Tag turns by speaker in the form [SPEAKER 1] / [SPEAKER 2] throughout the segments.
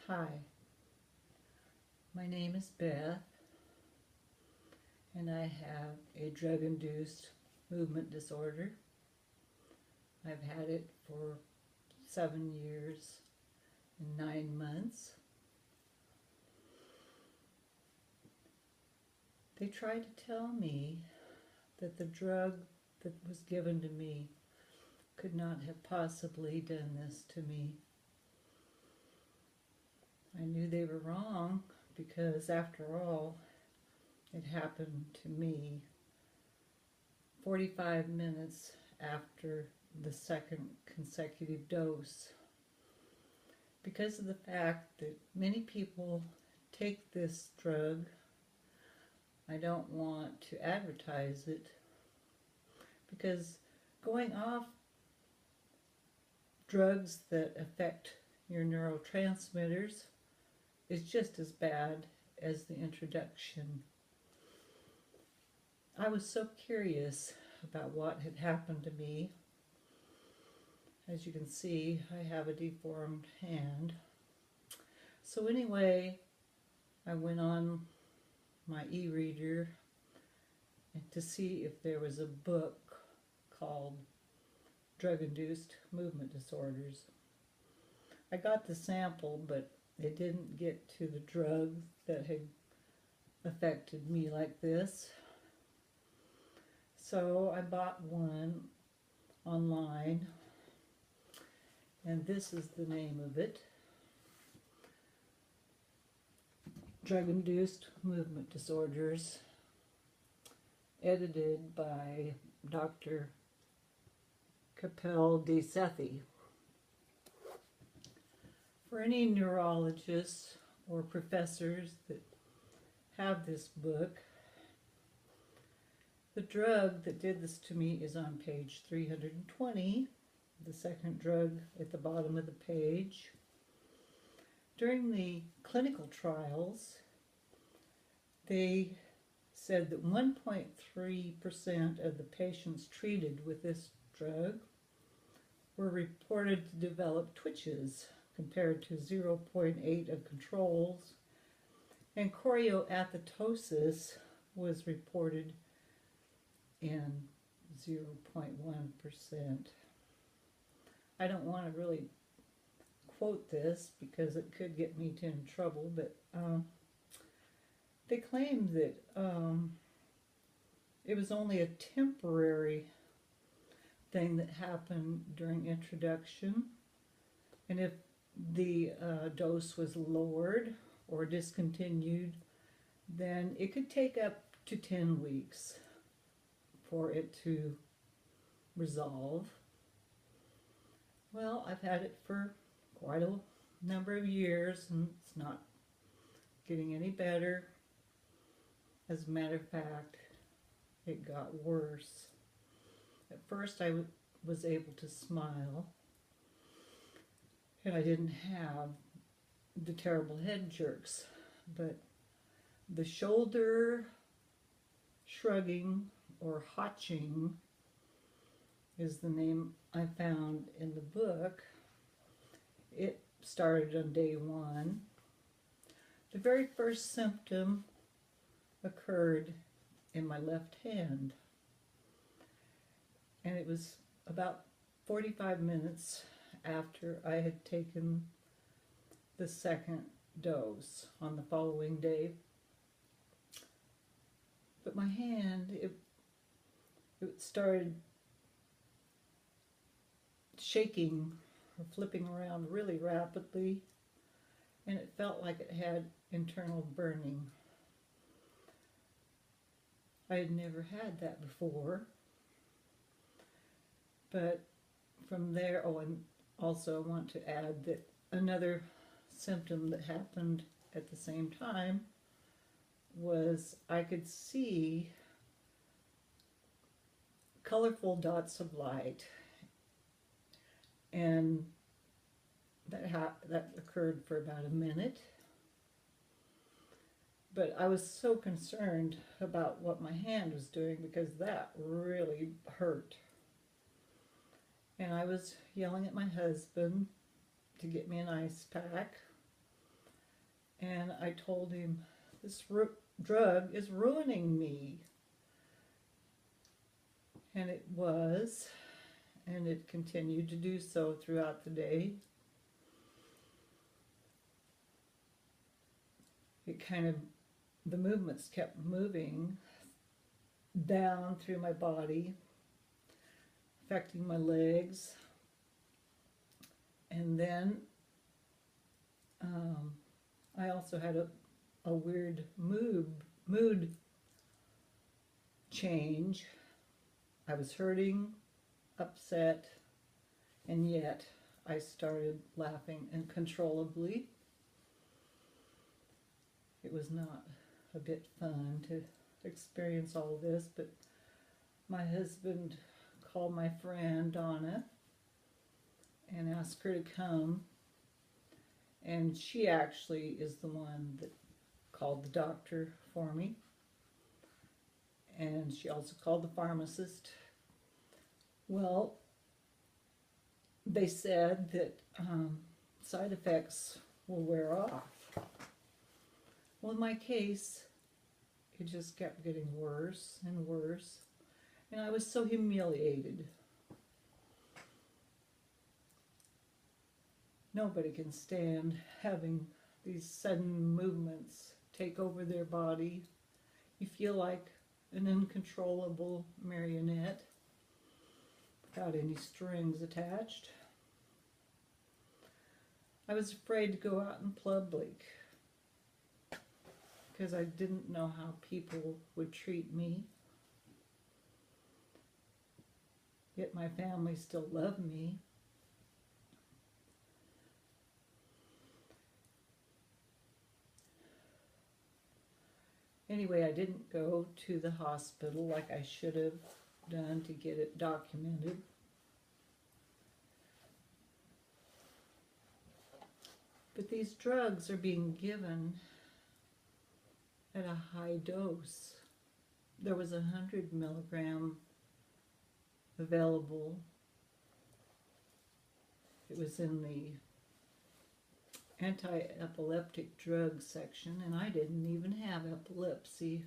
[SPEAKER 1] Hi, my name is Beth, and I have a drug-induced movement disorder. I've had it for 7 years and 9 months. They tried to tell me that the drug that was given to me could not have possibly done this to me. I knew they were wrong because, after all, it happened to me 45 minutes after the second consecutive dose. Because of the fact that many people take this drug, I don't want to advertise it, because going off drugs that affect your neurotransmitters is just as bad as the introduction. I was so curious about what had happened to me. As you can see, I have a deformed hand. So anyway, I went on my e-reader to see if there was a book called Drug-Induced Movement Disorders. I got the sample, but it didn't get to the drug that had affected me like this. So I bought one online, and this is the name of it: Drug-Induced Movement Disorders, edited by Dr. Capel de Sethi. For any neurologists or professors that have this book, the drug that did this to me is on page 320, the second drug at the bottom of the page. During the clinical trials, they said that 1.3% of the patients treated with this drug were reported to develop twitches, compared to 0.8% of controls, and chorioathetosis was reported in 0.1%. I don't want to really quote this because it could get me in trouble, but they claimed that it was only a temporary thing that happened during introduction, and if the dose was lowered or discontinued, then it could take up to 10 weeks for it to resolve. Well, I've had it for quite a number of years, and it's not getting any better. As a matter of fact, it got worse. At first I was able to smile, and I didn't have the terrible head jerks, but the shoulder shrugging, or hotching is the name I found in the book. It started on day 1. The very first symptom occurred in my left hand, and it was about 45 minutes after I had taken the second dose on the following day. But my hand, it started shaking or flipping around really rapidly, and it felt like it had internal burning. I had never had that before, but from there, and also I want to add that another symptom that happened at the same time was I could see colorful dots of light, and that occurred for about a minute. But I was so concerned about what my hand was doing because that really hurt. And I was yelling at my husband to get me an ice pack. And I told him, this drug is ruining me. And it was, and it continued to do so throughout the day. The movements kept moving down through my body, affecting my legs. And then I also had a weird mood change. I was hurting, upset, and yet I started laughing uncontrollably. It was not a bit fun to experience all this, but my husband called my friend Donna and asked her to come, and she actually is the one that called the doctor for me, and she also called the pharmacist. Well, they said that side effects will wear off. Well, in my case, it just kept getting worse and worse, and I was so humiliated. Nobody can stand having these sudden movements take over their body. You feel like an uncontrollable marionette without any strings attached. I was afraid to go out in public because I didn't know how people would treat me. Yet my family still loved me. Anyway, I didn't go to the hospital like I should have done to get it documented. But these drugs are being given at a high dose. There was 100 milligram available. It was in the anti-epileptic drug section, and I didn't even have epilepsy.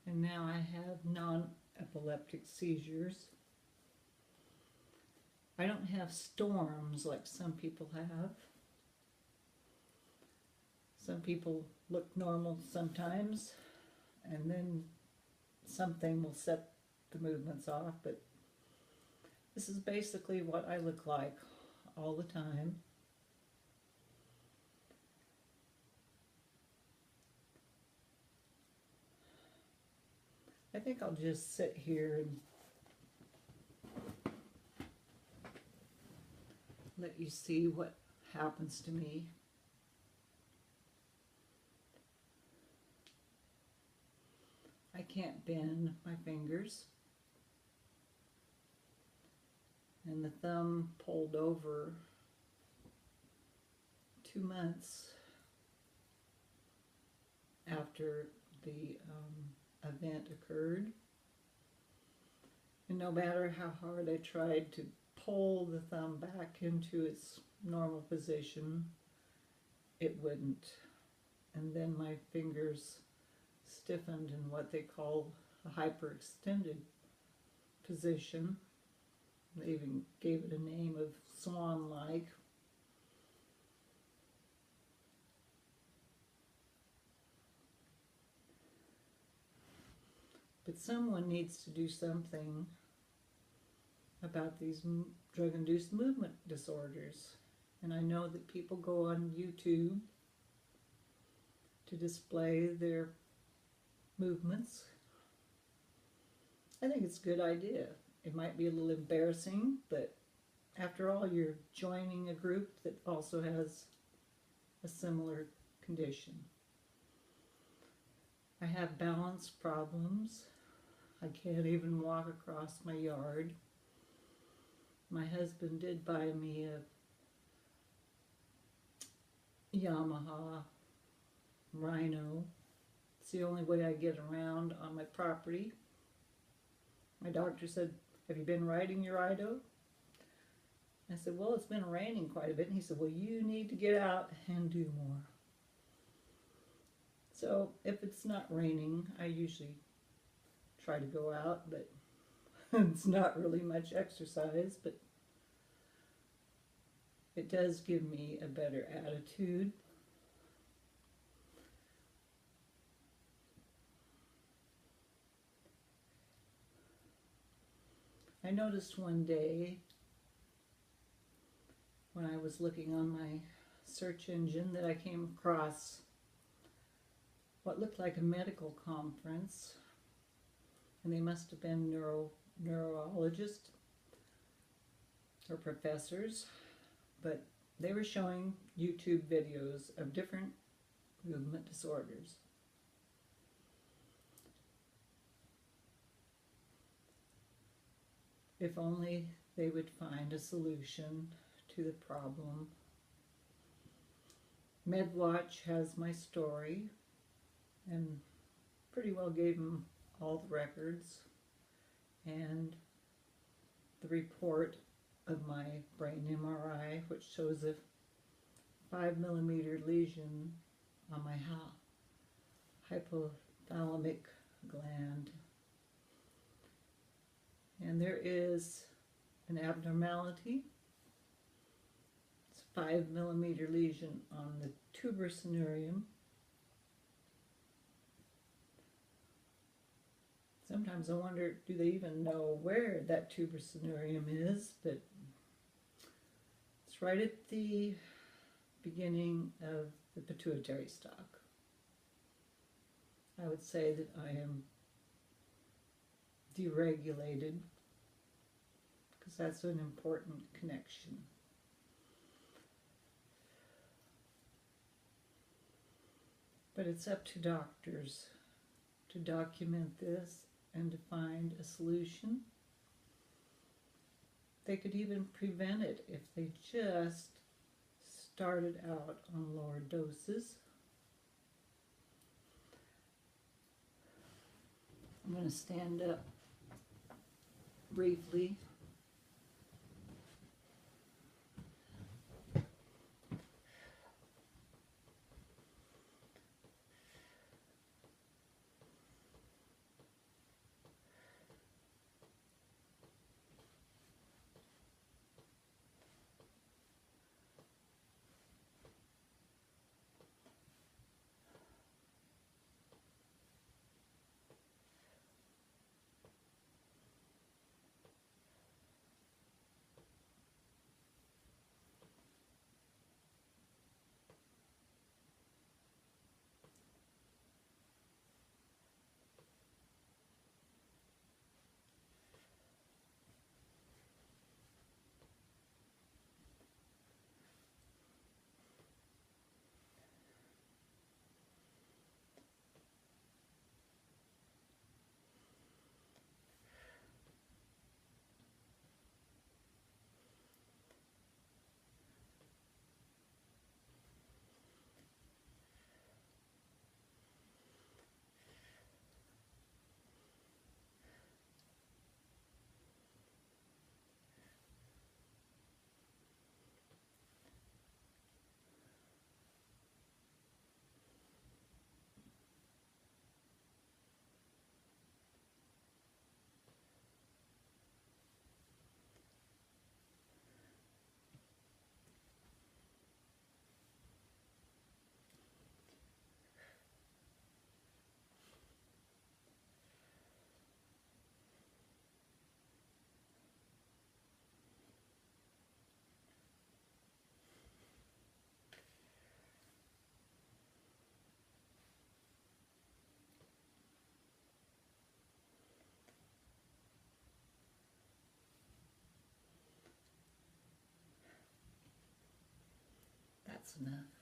[SPEAKER 1] And now I have non-epileptic seizures. I don't have storms like some people have. Some people look normal sometimes, and then something will set the movements off, but this is basically what I look like all the time. I think I'll just sit here and let you see what happens to me. I can't bend my fingers, and the thumb pulled over 2 months after the event occurred. And no matter how hard I tried to pull the thumb back into its normal position, it wouldn't. And then my fingers stiffened in what they call a hyperextended position. They even gave it a name of swan-like. But someone needs to do something about these drug-induced movement disorders. And I know that people go on YouTube to display their movements. I think it's a good idea. It might be a little embarrassing, but after all, you're joining a group that also has a similar condition. I have balance problems. I can't even walk across my yard. My husband did buy me a Yamaha Rhino. It's the only way I get around on my property. My doctor said, "Have you been riding your Rhino?" I said, "Well, it's been raining quite a bit." And he said, "Well, you need to get out and do more." So if it's not raining, I usually try to go out, but it's not really much exercise, but it does give me a better attitude. I noticed one day when I was looking on my search engine that I came across what looked like a medical conference, and they must have been neurologists or professors, but they were showing YouTube videos of different movement disorders. If only they would find a solution to the problem. MedWatch has my story and pretty well gave them all the records and the report of my brain MRI, which shows a 5mm lesion on my hypothalamic gland. And there is an abnormality. It's a 5mm lesion on the tuberosinium. Sometimes I wonder, do they even know where that tuberosinium is? But it's right at the beginning of the pituitary stalk. I would say that I am deregulated, because that's an important connection. But it's up to doctors to document this and to find a solution. They could even prevent it if they just started out on lower doses. I'm going to stand up briefly. That's enough.